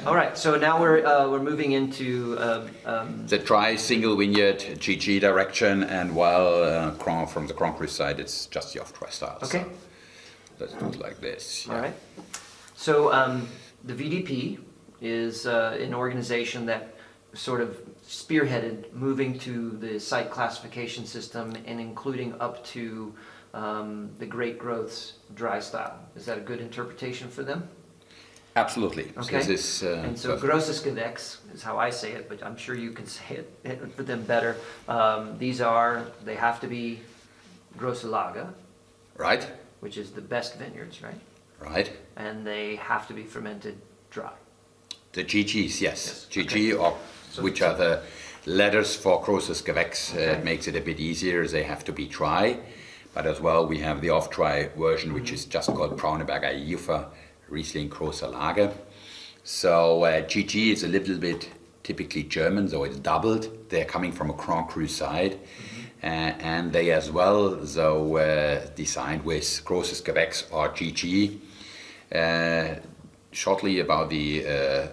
All right, so now we're moving into the dry single vineyard GG direction, and while from the Grand Cru side, it's just the off-dry style. Okay. So let's do it like this. All right. So the VDP is an organization that sort of spearheaded moving to the site classification system and including up to the Great Growth's dry style. Is that a good interpretation for them? Absolutely. Okay. So this is, and so Grosses Gewächs is how I say it, but I'm sure you can say it for them better. They have to be Grosse Lage. Right. Which is the best vineyards, right? Right. And they have to be fermented dry. The GGs, yes. GG, okay. or so which are the letters for Grosses Gewächs. Okay. It makes it a bit easier. They have to be dry. But as well, we have the off-dry version, which is just called Brauneberger Juffer Riesling Grosse Lage. So GG is a little bit typically German, so it's doubled. They're coming from a Grand Cru side. And they as well, designed with Grosses Gewächs or GG. Shortly about the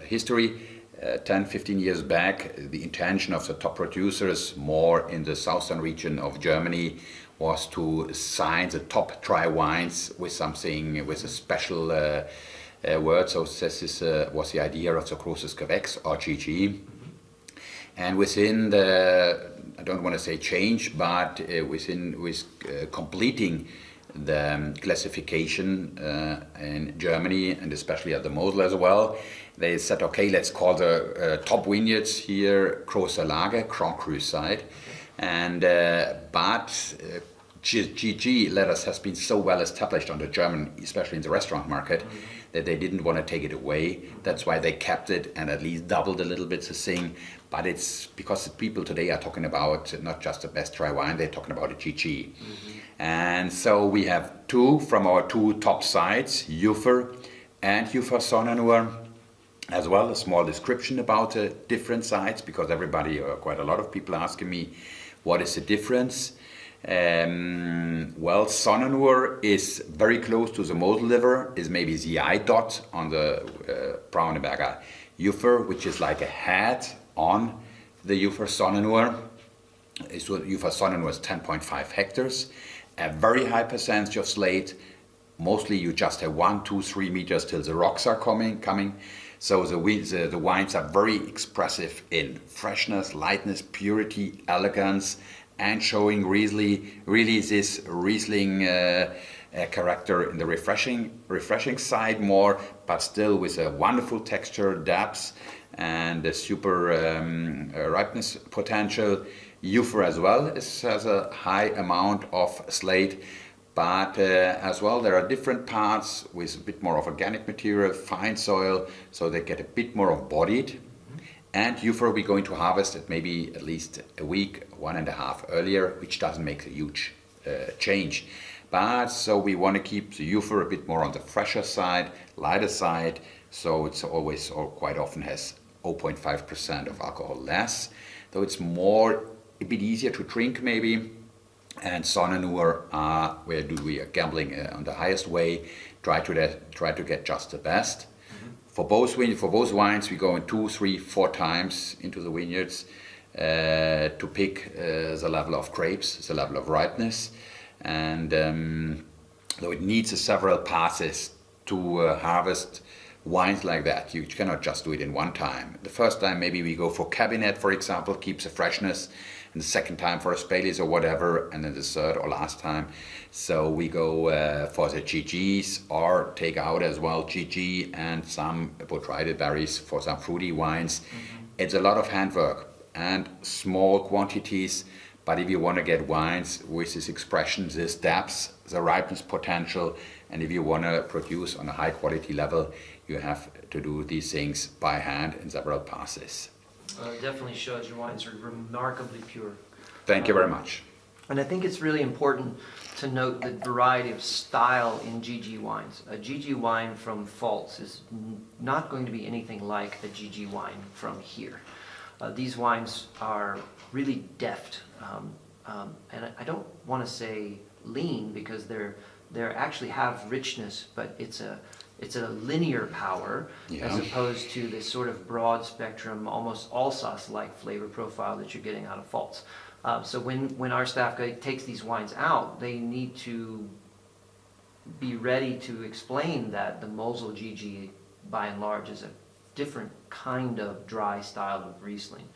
history, 10-15 years back, the intention of the top producers more in the southern region of Germany was to sign the top dry wines with something, with a special word. So this was the idea of the Grosses Gewächs or GG. And within the, I don't want to say change, but with completing the classification in Germany and especially at the Mosel as well, they said, okay, let's call the top vineyards here Grosse Lage, Grand Cru side. And GG letters has been so well established on the German, especially in the restaurant market, that they didn't want to take it away. That's why they kept it and at least doubled a little bit the thing. But it's because people today are talking about not just the best dry wine, they're talking about a GG. And so we have two from our two top sites, Juffer and Juffer Sonnenur, as well a small description about the different sites, because everybody, or quite a lot of people asking me, what is the difference? Well, Sonnenur is very close to the Mosel liver, is maybe the eye dot on the Brauneberger Juffer, which is like a hat on the Juffer Sonnenur. So Juffer Sonnenur is 10.5 hectares, a very high percentage of slate. Mostly you just have 1, 2, 3 meters till the rocks are coming. So the wines are very expressive in freshness, lightness, purity, elegance, and showing really this Riesling character in the refreshing side more, but still with a wonderful texture, depth, and a super ripeness potential. Juffer as well has a high amount of slate, but as well there are different parts with a bit more of organic material, fine soil, so they get a bit more of bodied. And Juffer we're going to harvest at maybe at least a week, 1.5 earlier, which doesn't make a huge change. But so we want to keep the Juffer a bit more on the fresher side, lighter side, so it's always or quite often has 0.5% of alcohol less, though it's more a bit easier to drink maybe. And Sonnenur where we are gambling on the highest way, try to get just the best. For both wines, we go in 2, 3, 4 times into the vineyards to pick the level of grapes, the level of ripeness, and though it needs several passes to harvest wines like that. You cannot just do it in one time. The first time maybe we go for Cabernet, for example, keeps the freshness, and the second time for a Spalys or whatever, and then the third or last time. So we go for the GGs, or take out as well GG and some botrytis berries for some fruity wines. It's a lot of handwork and small quantities, but if you want to get wines with this expression, this depth, the ripeness potential, and if you want to produce on a high quality level, you have to do these things by hand in several passes. It definitely shows your wines are remarkably pure. Thank you very much. And I think it's really important to note the variety of style in GG wines. A GG wine from Pfalz is not going to be anything like a GG wine from here. These wines are really deft, and I don't want to say lean because they actually have richness, but it's it's a linear power Yeah. as opposed to this sort of broad spectrum, almost Alsace-like flavor profile that you're getting out of Pfalz. So when our staff takes these wines out, they need to be ready to explain that the Mosel GG, by and large, is a different kind of dry style of Riesling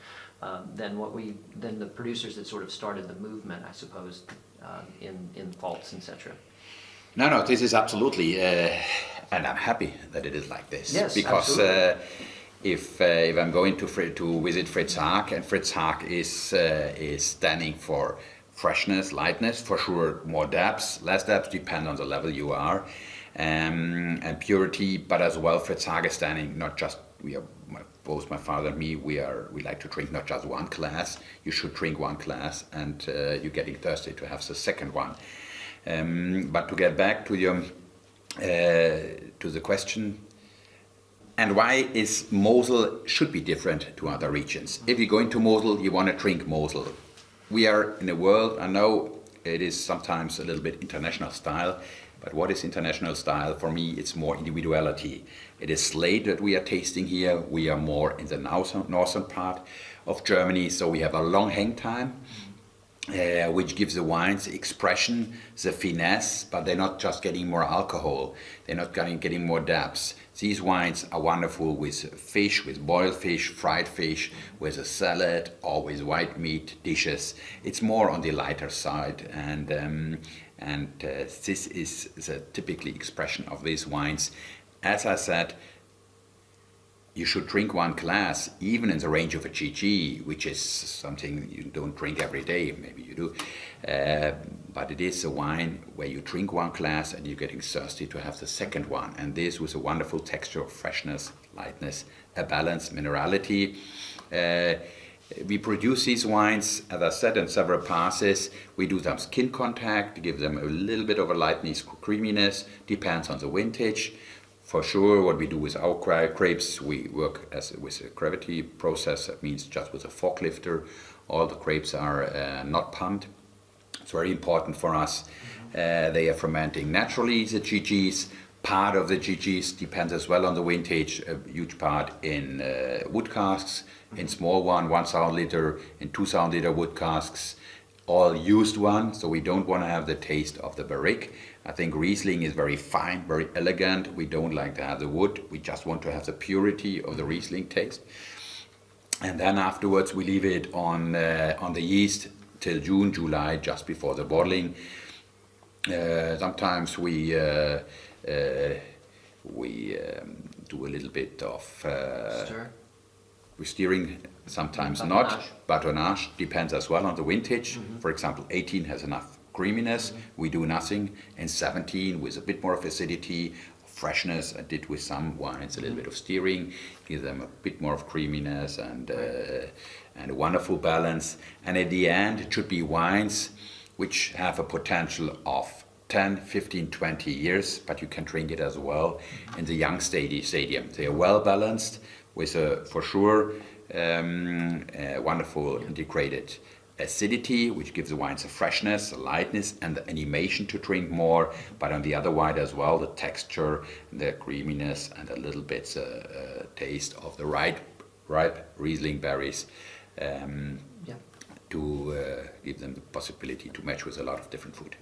than the producers that sort of started the movement, I suppose, in Pfalz, etc. No, this is absolutely, and I'm happy that it is like this. Yes, because absolutely. if I'm going to visit Fritz Haag, and Fritz Haag is standing for freshness, lightness, for sure more depths, less depths, depend on the level you are, and purity, but as well Fritz Haag is standing not just, both my father and me, we like to drink not just one glass. You should drink one glass, and you're getting thirsty to have the second one. But to get back to the question, and why is Mosel should be different to other regions? If you go into Mosel, you want to drink Mosel. We are in a world, I know it is sometimes a little bit international style, but what is international style? For me, it's more individuality. It is Slate that we are tasting here. We are more in the northern part of Germany, so we have a long hang time, which gives the wines expression, the finesse, but they're not just getting more alcohol. They're not getting more depths. These wines are wonderful with fish, with boiled fish, fried fish, with a salad, or with white meat dishes. It's more on the lighter side, and this is the typical expression of these wines. As I said, you should drink one glass, even in the range of a GG, which is something you don't drink every day, maybe you do. But it is a wine where you drink one glass and you're getting thirsty to have the second one. And this with a wonderful texture of freshness, lightness, a balanced minerality. We produce these wines, as I said, in several passes. We do them skin contact, give them a little bit of a lightness, creaminess, depends on the vintage. For sure, what we do with our grapes, we work with a gravity process. That means just with a fork lifter. All the grapes are not pumped. It's very important for us. They are fermenting naturally, the GGs. Part of the GGs depends as well on the vintage. A huge part in wood casks, in small 1,000 liter, in 2,000 liter wood casks. All used one, so we don't want to have the taste of the barrique. I think Riesling is very fine, very elegant. We don't like to have the wood. We just want to have the purity of the Riesling taste. And then afterwards we leave it on the yeast till June, July, just before the bottling. Sometimes we do a little bit of Stir. with steering, sometimes Batonnage. not. Batonnage depends as well on the vintage. For example, 18 has enough creaminess. We do nothing. And 17 with a bit more of acidity, freshness. I did with some wines a little bit of steering, give them a bit more of creaminess and a wonderful balance. And at the end, it should be wines which have a potential of 10, 15, 20 years, but you can drink it as well in the young stadium. They are well balanced with for sure wonderful integrated acidity, which gives the wines a freshness, a lightness, and the animation to drink more. But on the other side as well, the texture, the creaminess, and a little bit taste of the ripe Riesling berries to give them the possibility to match with a lot of different food.